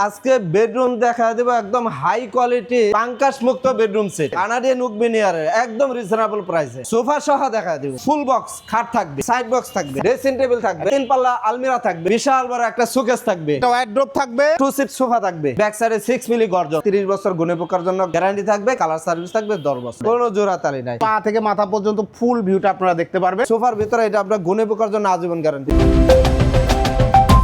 আজকে বেডরুম দেখা দেবো একদম হাই কোয়ালিটি পাঙ্কাশ মুক্ত বেডরুম সেট কানাডিয়ান উক বিনিয়ারের একদম রিজনেবল প্রাইসে সোফা সহ দেখা দেবো ফুল বক্স খাট থাকবে সাইড বক্স থাকবে ড্রেসিং টেবিল থাকবে তিন পাল্লা আলমিরা থাকবে বিশাল বড় একটা শোকেস থাকবে একটা ওয়ার্ড্রোব থাকবে টু সিট সোফা থাকবে ব্যাক সাইডে 6 মিলি গর্জন 30 বছর গুণে পোকার জন্য গ্যারান্টি থাকবে কালার সার্ভিস থাকবে 10 বছর কোনো জোড়া তালি নাই পা থেকে মাথা পর্যন্ত ফুল ভিউটা আপনারা দেখতে পারবেন। সোফার ভিতরে এটা আপনার গুণে পোকার জন্য আজীবন গ্যারান্টি।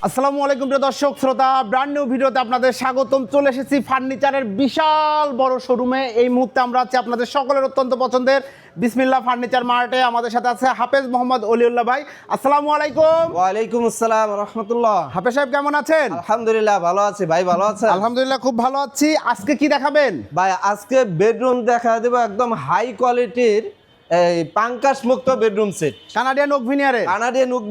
আসসালামু আলাইকুম প্রিয় দর্শক শ্রোতা, ব্র্যান্ড নিউ ভিডিওতে আপনাদের স্বাগতম। চলে এসেছি ফার্নিচারের বিশাল বড় শোরুমে। এই মুহূর্তে আমরা আছি আপনাদের সকলের অত্যন্ত পছন্দের বিসমিল্লাহ ফার্নিচার মার্টে। আমাদের সাথে আছে হাফেজ মোহাম্মদ অলিউল্লাহ ভাই। আসসালামু আলাইকুম। ওয়ালাইকুম আসসালাম রাহমাতুল্লাহ। হাফেজ সাহেব কেমন আছেন? আলহামদুলিল্লাহ ভালো আছি ভাই, ভালো আছেন? আলহামদুলিল্লাহ খুব ভালো আছি। আজকে কি দেখাবেন ভাই? আজকে বেডরুম দেখা দেবো একদম হাই কোয়ালিটির এই পাঙ্কাশ মুক্ত বেডরুম সেট কানাডিয়ান ওক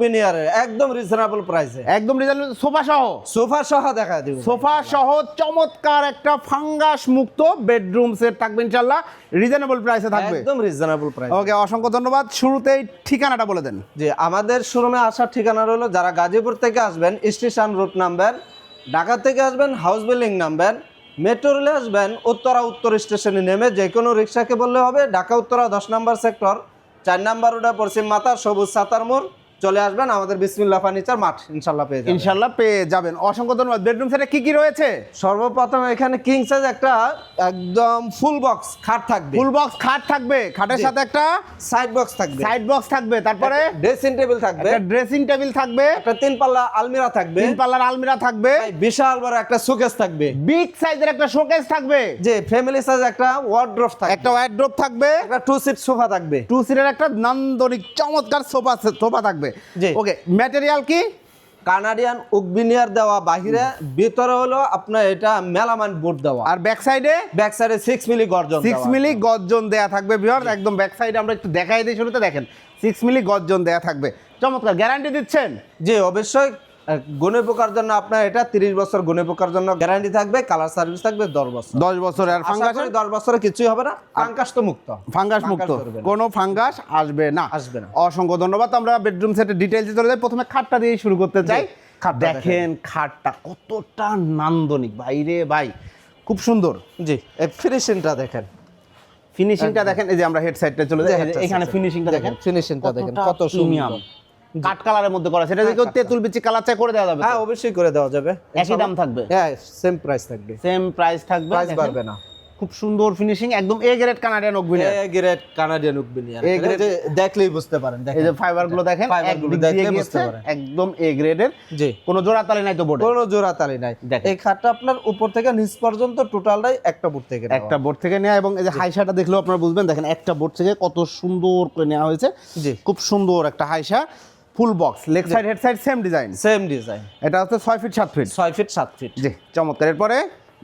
ভিনিয়ারের একদম রিজনেবল প্রাইসে, একদম রিজনেবল সোফা সহ। সোফা সহ দেখা দেব, সোফা সহ চমৎকার একটা ফাঙ্গাস মুক্ত বেডরুম সেট থাকবে ইনশাআল্লাহ, রিজনেবল প্রাইসে থাকবে, একদম রিজনেবল প্রাইস। ওকে, অসংখ্য ধন্যবাদ। শুরুতেই ঠিকানাটা বলে দেন। যে আমাদের শোরুমে আসার ঠিকানা হলো, যারা গাজীপুর থেকে আসবেন স্টেশন রুট নাম্বার, ঢাকা থেকে আসবেন হাউস বিল্ডিং নাম্বার, মেট্রো রেলে আসবেন উত্তর স্টেশনে নেমে যে কোনো রিক্সাকে বললে হবে। ঢাকা উত্তরা 10 নম্বর সেক্টর 4 নম্বর রোডে পশ্চিম মাথা সবুজ সাতার মোড় চলে আসবেন, আমাদের বিসমিল্লাহ ফার্নিচার মার্ট ইনশাআল্লাহ পেয়ে যাবেন। ইনশাআল্লাহ পেয়ে যাবেন। অসংখ্য ধন্যবাদ। বেডরুম সেটে কি কি রয়েছে? সর্বপ্রথম এখানে কিং সাইজ একটা একদম ফুল বক্স খাট থাকবে, ফুল বক্স খাট থাকবে, খাটের সাথে একটা সাইড বক্স থাকবে, সাইড বক্স থাকবে, তারপরে ড্রেসিং টেবিল থাকবে, একটা ড্রেসিং টেবিল থাকবে, একটা তিন পাল্লা আলমিরা থাকবে, তিন পাল্লার আলমিরা থাকবে, বিশাল বড় একটা শোকেস থাকবে, বিগ সাইজের একটা শোকেস থাকবে, যে ফ্যামিলি সাইজ একটা ওয়ার্ড্রোব থাকবে, একটা ওয়ার্ড্রোব থাকবে, একটা টু সিট সোফা থাকবে, টু সিটের একটা নান্দনিক চমৎকার সোফা থাকবে। জি। ওকে, ম্যাটেরিয়াল কি? কানাডিয়ান উক বিনিয়ার দেওয়া, বাহিরে ভিতরে হলো আপনার এটা মেলামাইন বোর্ড দেওয়া, আর ব্যাক সাইডে 6 মিলি গর্জন 6 মিলি গর্জন দেয়া থাকবে ভিউয়ার্স। একদম ব্যাক সাইডে আমরা একটু দেখাই দিই, শুরুতে দেখেন 6 মিলি গর্জন দেয়া থাকবে। চমৎকার। গ্যারান্টি দিচ্ছেন? জি অবশ্যই। গুণে পোকার জন্য আপনার এটা 30 বছর গুণে পোকার জন্য গ্যারান্টি থাকবে, কালার সার্ভিস থাকবে 10 বছর। 10 বছর। আর ফাঙ্গাস? 10 বছরে কিছুই হবে না, ফাঙ্গাস তো মুক্ত, ফাঙ্গাস মুক্ত, কোনো ফাঙ্গাস আসবে না। অসংখ্য ধন্যবাদ। আমরা বেডরুম সেটের ডিটেইলসে চলে যাই। প্রথমে খাটটা দিয়ে শুরু করতে চাই। দেখেন খাটটা কতটা নান্দনিক ভাই রে ভাই, খুব সুন্দর। জি, এই ফিনিশিংটা দেখেন, ফিনিশিংটা দেখেন। এই যে আমরা হেড সাইডটা চলে যাই, এখানে ফিনিশিংটা দেখেন, ফিনিশিংটা দেখেন কত প্রিমিয়াম কাট কালারের মধ্যে করা। সেটা যদি তেঁতুল বিচি কালার চাই করে দেওয়া যাবে? হ্যাঁ অবশ্যই করে দেওয়া যাবে। একই দাম থাকবে? হ্যাঁ সেম প্রাইস থাকবে, সেম প্রাইস থাকবে, প্রাইস বাড়বে না। খুব সুন্দর ফিনিশিং, একদম A grade Canadian oak veneer. A grade Canadian oak veneer, এই গ্রেড দেখলেই বুঝতে পারেন। এই যে ফাইবার গুলো দেখেন, ফাইবারগুলো দেখলেই বুঝতে পারেন একদম এ গ্রেডের। জি, কোনো জোড়া তালি নাই তো বোর্ডে? কোনো জোড়া তালি নাই। এই খাটটা আপনার উপর থেকে নিচ পর্যন্ত টোটালটাই একটা বোর্ড থেকে নেওয়া, একটা বোর্ড থেকে নেওয়া। এবং এই যে হাইসাটা দেখলেও আপনারা বুঝবেন, দেখেন একটা বোর্ড থেকে কত সুন্দর করে নেওয়া হয়েছে। জি, খুব সুন্দর একটা হাইসা, full box, leg side head side same design, same design. এটা হচ্ছে 6 ফিট 7 ফিট, 6 ফিট 7 ফিট। জি চমৎকার। এরপরে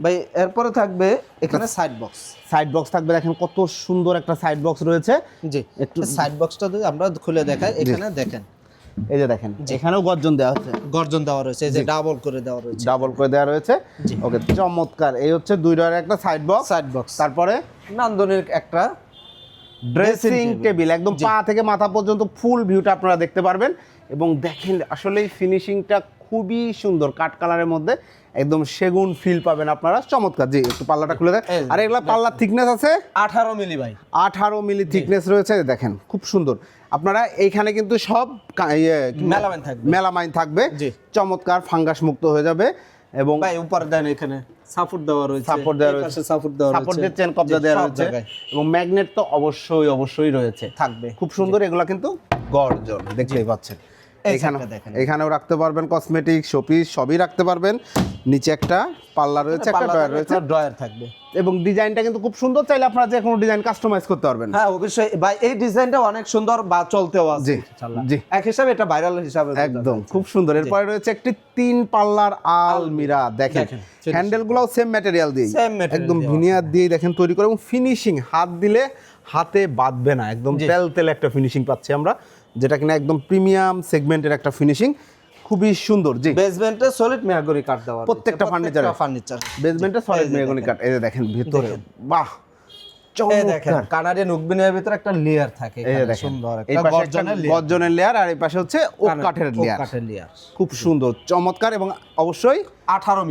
ভাই এরপরে থাকবে এখানে সাইড বক্স, সাইড বক্স থাকবে। দেখেন কত সুন্দর একটা সাইড বক্স রয়েছে। জি, একটু সাইড বক্সটা যদি আমরা খুলে দেখাই, এখানে দেখেন, এই যে দেখেন এখানেও গর্জন দেওয়া হচ্ছে, গর্জন দেওয়া রয়েছে, এই যে ডাবল করে দেওয়া রয়েছে, ডাবল করে দেওয়া রয়েছে। ওকে চমৎকার। এই হচ্ছে 2 ডোরের একটা সাইড বক্স। তারপরে নান্দনিক একটা ড্রেসিং টেবিল, একদম পা থেকে মাথা পর্যন্ত ফুল ভিউটা আপনারা দেখতে পারবেন। এবং দেখেন আসলে ফিনিশিংটা খুবই সুন্দর, কাট কালারের মধ্যে একদম সেগুন ফিল পাবেন আপনারা। চমৎকার। জি, একটু পাল্লাটা খুলে দেন। আর এগুলা পাল্লার থিকনেস আছে 18 মিলি ভাই, 18 মিলি থিকনেস রয়েছে। দেখেন খুব সুন্দর। আপনারা এইখানে কিন্তু সব মেলামাইন থাকবে। চমৎকার, ফাঙ্গাস মুক্ত হয়ে যাবে। এবং ভাই উপর দেন এখানে সাপোর্ট দেওয়া রয়েছে, সাপোর্ট দেওয়া রয়েছে, সাপোর্ট দিয়ে চেন কবজা দেওয়া রয়েছে। এবং ম্যাগনেট তো অবশ্যই রয়েছে, থাকবে। খুব সুন্দর। এগুলা কিন্তু গর্জন দেখতেই পাচ্ছেন। এখানেও রাখতে পারবেন কসমেটিক, শোপিস সবই রাখতে পারবেন। নিচে একটা পাল্লা রয়েছে, একটা ড্রয়ার রয়েছে, ড্রয়ার থাকবে। এবং ডিজাইনটা কিন্তু খুব সুন্দর। চাইলে আপনারা যে কোনো ডিজাইন কাস্টমাইজ করতে পারবেন। হ্যাঁ অবশ্যই ভাই, এই ডিজাইনটা অনেক সুন্দর বা চলতেও আছে। জি, এক হিসাবে এটা ভাইরাল হিসাবে একদম খুব সুন্দর। এরপরে রয়েছে একটি 3 পাল্লার আলমিরা। দেখেন হ্যান্ডেলগুলোও সেম ম্যাটেরিয়াল দিয়ে, একদম ভিনিয়ার দিয়ে দেখেন তৈরি করে। এবং ফিনিশিং হাত দিলে হাতে বাঁধবে না, একদম তেল একটা ফিনিশিং পাচ্ছি আমরা, যেটা কিনা একদম প্রিমিয়াম সেগমেন্টের একটা ফিনিশিং, খুবই সুন্দর। জি, বেসমেন্টে সলিড মেহগনি কাঠ দেওয়া, প্রত্যেকটা ফার্নিচার বেসমেন্টে সলিড মেহগনি কাঠ। এই যে দেখেন ভিতরে, বাহ এই দেখেন কানাডিয়ান ওক বিনিয়ারের ভিতরে একটা লেয়ার থাকে এখানে সুন্দর একটা গর্জনের লেয়ার, আর এই পাশে হচ্ছে ওক কাঠের লেয়ার, খুব সুন্দর চমৎকার। এবং অবশ্যই 18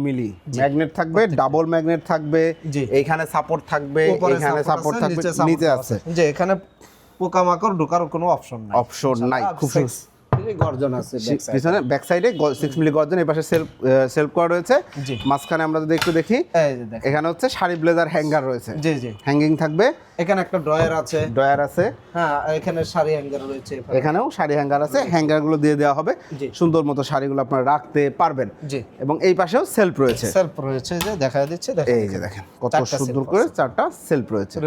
মিলি ম্যাগনেট থাকবে, ডাবল ম্যাগনেট থাকবে, এইখানে সাপোর্ট থাকবে, এখানে সাপোর্ট থাকবে, নিচে আছে যে এখানে পোকামাকড় ঢোকার কোনো অপশন নাই। খুব গর্জন আছে পিছনে ব্যাক সাইডে 6 মিলি গর্জন, এই পাশে সেলফ করা রয়েছে। মাঝখানে আমরা যদি একটু দেখি, এখানে হচ্ছে শাড়ি ব্লেজার হ্যাঙ্গার রয়েছে, জি জি হ্যাঙ্গিং থাকবে। এখানে একটা ড্রয়ার আছে, হ্যাঁ এখানে শাড়ি হ্যাঙ্গার রয়েছে, এখানেও শাড়ি হ্যাঙ্গার আছে, হ্যাঙ্গার গুলো দিয়ে দেওয়া হবে, সুন্দর মতো শাড়িগুলো আপনারা রাখতে পারবেন। জি, এবং এই পাশেও সেলফ রয়েছে যে দেখা দিচ্ছে, এই যে দেখেন কত সুন্দর করে 4টা সেলফ রয়েছে।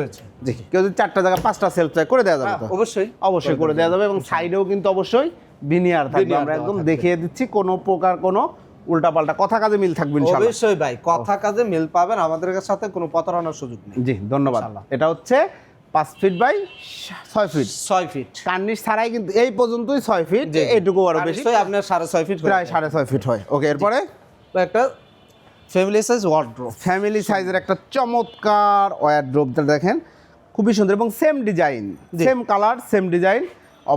জি, কেউ যদি 4টা জায়গা 5টা সেলফ চাই করে দেওয়া যাবে, তো অবশ্যই করে দেওয়া যাবে। এবং সাইডেও কিন্তু অবশ্যই বিনিয়ার থাকবে, আমরা একদম দেখিয়ে দিচ্ছি, কোনো প্রকার কোনো উল্টাপাল্টা কথা কাজে মিল থাকবে ইনশাআল্লাহ। অবশ্যই ভাই, কথা কাজে মিল পাবেন, আমাদের সাথে কোনো প্রতারণার সুযোগ নেই। জি, ধন্যবাদ। এটা হচ্ছে 5 ফিট বাই 6 ফিট কার্নিশ ছাড়াই, কিন্তু এই পর্যন্তই 6 ফিট, এইটুকু আরো বেশি আপনার 6.5 ফিট, প্রায় 6.5 ফিট হয়। ওকে, এরপরে একটা ফ্যামিলি সাইজ ওয়ার্ড্রোব, ফ্যামিলি সাইজের একটা চমৎকার ওয়ার্ড্রোবটা দেখেন, খুবই সুন্দর এবং same design, same colour, same design.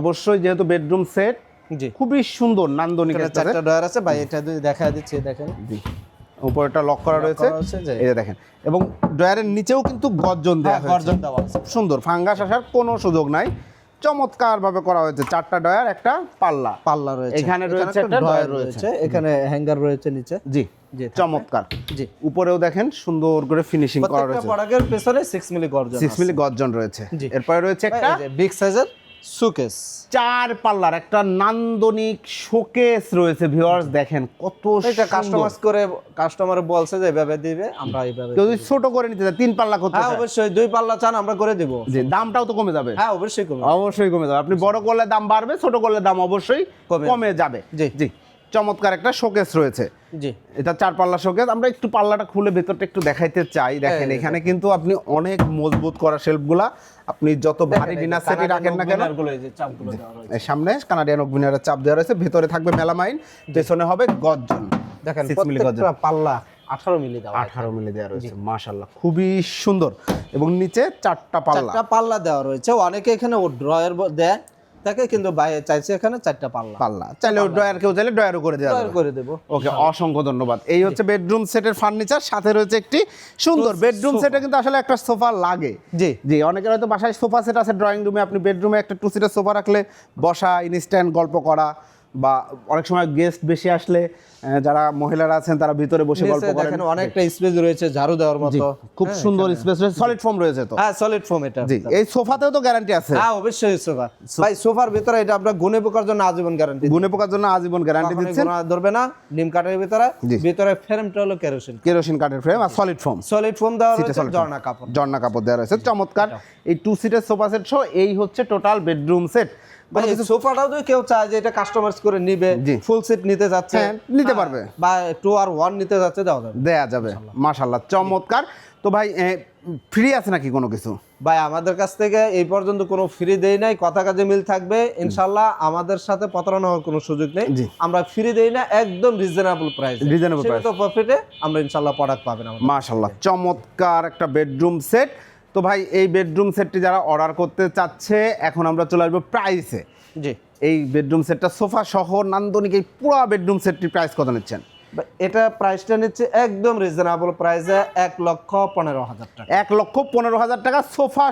অবশ্যই যেহেতু বেডরুম সেট, জি খুবই সুন্দর নান্দনিক। একটা ডয়ার আছে ভাই, এটা যদি দেখা দিচ্ছে দেখেন, জি উপরটা লক করা রয়েছে, এই যে দেখেন। এবং ডয়ারের নিচেও কিন্তু গর্জন দেওয়া আছে, সুন্দর, ফাঙ্গাস আসার কোনো সুযোগ নাই, চমৎকার ভাবে করা হয়েছে। 4টা ডয়ার, একটা পাল্লা রয়েছে, এখানে রয়েছে একটা ডয়ার রয়েছে, এখানে হ্যাঙ্গার রয়েছে নিচে, জি চমৎকার। জি, উপরেও দেখেন সুন্দর করে ফিনিশিং করা রয়েছে, প্রত্যেকটা প্রোডাক্টের পেছনে 6 মিলি গর্জন রয়েছে। এরপরে রয়েছে একটা বিগ সাইজের শোকেস, 4 পাল্লার একটা নান্দনিক শোকেস রয়েছে। ভিউয়ার্স দেখেন কত, এটা কাস্টমার বলছে যে এভাবে দিবে, আমরা এইভাবে। যদি ছোট করে নিতে চাই 3 পাল্লা করতে, হ্যাঁ অবশ্যই 2 পাল্লা চান আমরা করে দেব। জি, দামটাও তো কমে যাবে। হ্যাঁ অবশ্যই কমে যাবে। আপনি বড় করলে দাম বাড়বে, ছোট করলে দাম অবশ্যই কমে যাবে। জি, চমৎকার একটা শোকেস রয়েছে। জি, এটা 4 পাল্লা শোকেস। আমরা একটু পাল্লাটা খুলে ভেতরটা একটু দেখাইতে চাই। দেখেন এখানে কিন্তু আপনি অনেক মজবুত করা শেলফগুলা, আপনি যত ভারী ডিনার সেটই রাখেন না কেন, সামনে কানাডিয়ান ওক বিনিয়ারের চাপ দেওয়া রয়েছে, ভেতরে থাকবে মেলামাইন, পেছনে হবে গর্জন। দেখেন প্রত্যেকটা পাল্লা 18 মিলি দেওয়া রয়েছে, মাশাআল্লাহ খুবই সুন্দর। এবং নিচে 4টা পাল্লা দেওয়া রয়েছে। অনেকে এখানে ড্রয়ার দেয় থাকে, কিন্তু বাইরে চাইছে এখানে 4টা পাল্লা চাইলে ড্রয়ার, কেউ চাইলে ড্রয়ারও করে দেব। ওকে, অসংখ্য ধন্যবাদ। এই হচ্ছে বেডরুম সেটের ফার্নিচার, সাথে রয়েছে একটি সুন্দর বেডরুম সেটে কিন্তু আসলে একটা সোফা লাগে। জি, অনেকের হয়তো বাসায় সোফা সেট আছে ড্রয়িং রুমে, আপনি বেডরুমে একটা 2 সিটার সোফা রাখলে বসা, ইনস্ট্যান্ট গল্প করা, বা অনেক সময় গেস্ট বেশি আসলে যারা মহিলারা আছেন তারা ভিতরে বসে গল্প করেন। দেখেন অনেকটা স্পেস রয়েছে, ঝাড়ু দেওয়ার মতো খুব সুন্দর স্পেস রয়েছে, সলিড ফোম রয়েছে। তো হ্যাঁ সলিড ফোম এটা। জি, এই সোফাতেও তো গ্যারান্টি আছে। হ্যাঁ অবশ্যই সোফা ভাই, সোফার ভিতরে এটা আমরা গুণে পোকার জন্য আজীবন গ্যারান্টি দিচ্ছেন, ধরবে না। নিম কাঠের ভিতরে ফ্রেমটা হলো কেরোসিন কাঠের ফ্রেম, আর সলিড ফোম দেওয়া রয়েছে, ঝর্ণা কাপড় দেওয়া রয়েছে। চমৎকার এই 2 সিটার সোফা সেট সহ এই হচ্ছে টোটাল বেডরুম সেট। সোফাটাও যদি কেউ চায় যে এটা কাস্টমাইজ করে নিবে, ফুল সেট নিতে যাচ্ছে নিতে পারবে, বা 2 আর 1 নিতে যাচ্ছে দেওয়া যাবে। মাশাআল্লাহ চমৎকার। তো ভাই ফ্রি আছে নাকি কোনো কিছু? ভাই আমাদের কাছ থেকে এই পর্যন্ত কোনো ফ্রি দেই নাই, কথা কাজে মিল থাকবে ইনশাআল্লাহ। আমাদের সাথে প্রতারণা হওয়ার কোনো সুযোগ নেই, আমরা ফ্রি দেই না, একদম রিজনেবল প্রাইস, তো প্রফিটে আমরা ইনশাআল্লাহ প্রোডাক্ট পাবেন। মাশাআল্লাহ চমৎকার একটা বেডরুম সেট। তো ভাই এই বেডরুম সেটটি যারা অর্ডার করতে চাচ্ছে, এখন আমরা চলে আসবো প্রাইসে। জি, এই বেডরুম সেটটা সোফা সহ নান্দনিক এই পুরো বেডরুম সেটটির প্রাইস কত নিচ্ছেন? এটা প্রাইসটা নিচ্ছে একদম রিজনেবল প্রাইসে 1,15,000 টাকা। 1,15,000 টাকা সোফা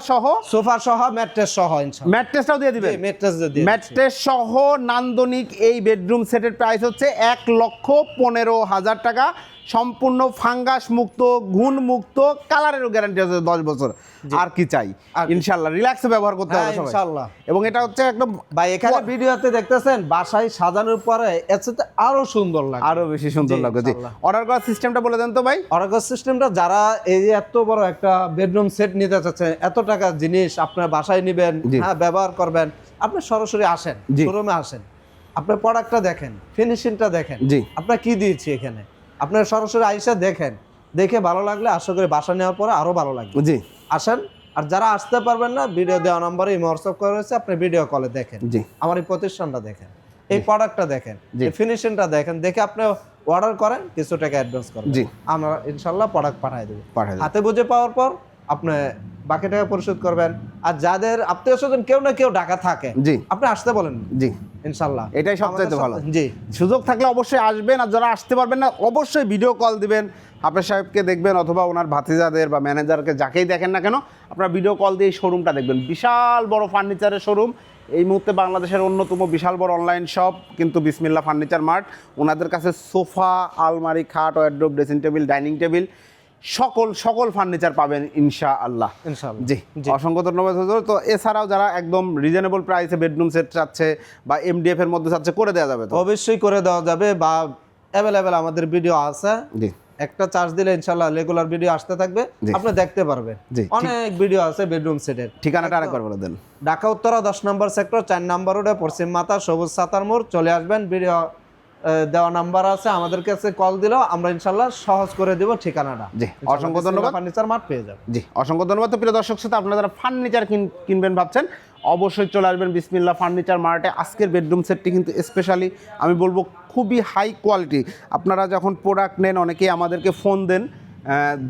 সহ ম্যাট্রেস সহ, ইনশাআল্লাহ ম্যাট্রেসটাও দিয়ে দিবেন। ম্যাট্রেস সহ নান্দনিক এই বেডরুম সেটের প্রাইস হচ্ছে 1,15,000 টাকা, সম্পূর্ণ ফাঙ্গাস মুক্ত, ঘুণ মুক্ত, কালারেরও গ্যারান্টি আছে 10 বছর। আর কি চাই, ইনশাআল্লাহ রিল্যাক্সে ব্যবহার করতে হবে সবাই, ইনশাআল্লাহ। এবং এটা হচ্ছে একদম ভাই এখানে ভিডিওতে দেখতেছেন বাসায় সাজানোর পরে এর সাথে আরো সুন্দর লাগে, আরো বেশি সুন্দর লাগে। জি, অর্ডার করার সিস্টেমটা বলে দেন তো ভাই। অর্ডার করার সিস্টেমটা, যারা এই যে এত বড় একটা বেডরুম সেট নিতে চাচ্ছেন, এত টাকা জিনিস আপনার বাসায় নেবেন, হ্যাঁ ব্যবহার করবেন, আপনি সরাসরি আসেন, শোরুমে আসেন, আপনার প্রোডাক্টটা দেখেন, ফিনিশিংটা দেখেন, আপনার কি দিয়েছি এখানে, আপনার সরাসরি আইসা দেখেন, দেখে ভালো লাগলে আশা করি বাসা নেওয়ার পরে আরো ভালো লাগবে। জি, আসেন। আর যারা আসতে পারবেন না, ভিডিও দেওয়া নম্বরে হোয়াটসঅ্যাপ করা রয়েছে, আপনি ভিডিও কলে দেখেন, আমার এই প্রতিষ্ঠানটা দেখেন, এই প্রোডাক্টটা দেখেন, এই ফিনিশিংটা দেখেন, দেখে আপনি অর্ডার করেন, কিছু টাকা অ্যাডভান্স করেন, আমরা ইনশাআল্লাহ প্রোডাক্ট পাঠিয়ে দেব। হাতে বুঝে পাওয়ার পর আপনি বাকি টাকা পরিশোধ করবেন। আর যাদের আত্মীয় স্বজন কেউ না কেউ ঢাকা থাকে, জি আপনি আসতে বলেন, জি ইনশাল্লাহ এটাই সবচাইতে ভালো। জি, সুযোগ থাকলে অবশ্যই আসবেন, আর যারা আসতে পারবেন না অবশ্যই ভিডিও কল দিবেন, হাফেজ সাহেবকে দেখবেন অথবা ওনার ভাতিজাদের বা ম্যানেজারকে যাকেই দেখেন না কেন আপনারা ভিডিও কল দিয়ে এই শোরুমটা দেখবেন। বিশাল বড় ফার্নিচারের শোরুম, এই মুহূর্তে বাংলাদেশের অন্যতম বিশাল বড় অনলাইন শপ কিন্তু বিসমিল্লাহ ফার্নিচার মার্ট। ওনাদের কাছে সোফা, আলমারি, খাট, wardrobe, dressing table, dining table সকল ফার্নিচার পাবেন ইনশাআল্লাহ। ইনশাআল্লাহ। জি, অসংখ্য ধন্যবাদ হুজুর। তো এছাড়াও যারা একদম রিজনেবল প্রাইসে বেডরুম সেট চাচ্ছে বা এমডিএফ এর মধ্যে চাচ্ছে করে দেওয়া যাবে তো? অবশ্যই করে দেওয়া যাবে, বা অ্যাভেলেবেল আমাদের ভিডিও আছে। জি, একটা চার্জ দিলে ইনশাআল্লাহ রেগুলার ভিডিও আসতে থাকবে, আপনি দেখতে পারবেন। জি, অনেক ভিডিও আছে বেডরুম সেটের। ঠিকানাটা আরেকবার বলে দেন। ঢাকা উত্তরা 10 নম্বর সেক্টর 4 নম্বর রোডে পশ্চিম মাথা সবুজ সাতার মোড় চলে আসবেন। ভিডিও দেওয়া নাম্বার আছে, আমাদের কাছে কল দিলেও আমরা ইনশাআল্লাহ সহজ করে দেব ঠিকানাটা। জি, অসংখ্য ধন্যবাদ। ফার্নিচার মার্ট পেয়ে যাবেন। জি, অসংখ্য ধন্যবাদ। তো প্রিয় দর্শক শ্রোতা, আপনারা যারা ফার্নিচার কিনবেন ভাবছেন অবশ্যই চলে আসবেন বিসমিল্লাহ ফার্নিচার মার্টে। আজকের বেডরুম সেটটি কিন্তু স্পেশালি আমি বলবো খুবই হাই কোয়ালিটি। আপনারা যখন প্রোডাক্ট নেন অনেকেই আমাদেরকে ফোন দেন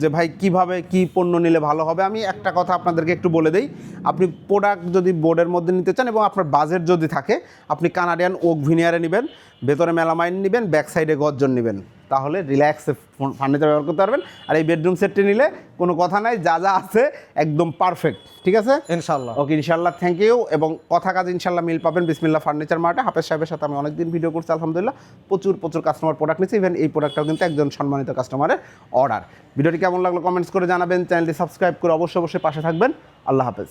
যে ভাই কিভাবে কি পণ্য নিলে ভালো হবে। আমি একটা কথা আপনাদেরকে একটু বলে দেই, আপনি প্রোডাক্ট যদি বোর্ডের মধ্যে নিতে চান এবং আপনার বাজেট যদি থাকে, আপনি কানাডিয়ান ওক ভিনিয়ারে নেবেন, ভেতরে মেলামাইন নেবেন, ব্যাক সাইডে গর্জন নেবেন, তাহলে রিল্যাক্সে ফার্নিচার ব্যবহার করতে পারবেন। আর এই বেডরুম সেটটি নিলে কোনো কথা নাই, যা যা আছে একদম পারফেক্ট। ঠিক আছে ইনশাআল্লাহ। ওকে, ইনশাআল্লাহ, থ্যাংক ইউ। এবং কথা কাজ ইনশাআল্লাহ মিল পাবেন বিসমিল্লাহ ফার্নিচার মার্টে। হাফেজ সাহেবের সাথে আমি অনেকদিন ভিডিও করছি, আলহামদুলিল্লাহ প্রচুর কাস্টমার প্রোডাক্ট নিচ্ছি। ইভেন এই প্রোডাক্টটাও কিন্তু একজন সম্মানিত কাস্টমারের অর্ডার। ভিডিওটি কেমন লাগলো কমেন্টস করে জানাবেন, চ্যানেলটি সাবস্ক্রাইব করে অবশ্যই পাশে থাকবেন। আল্লাহ হাফেজ।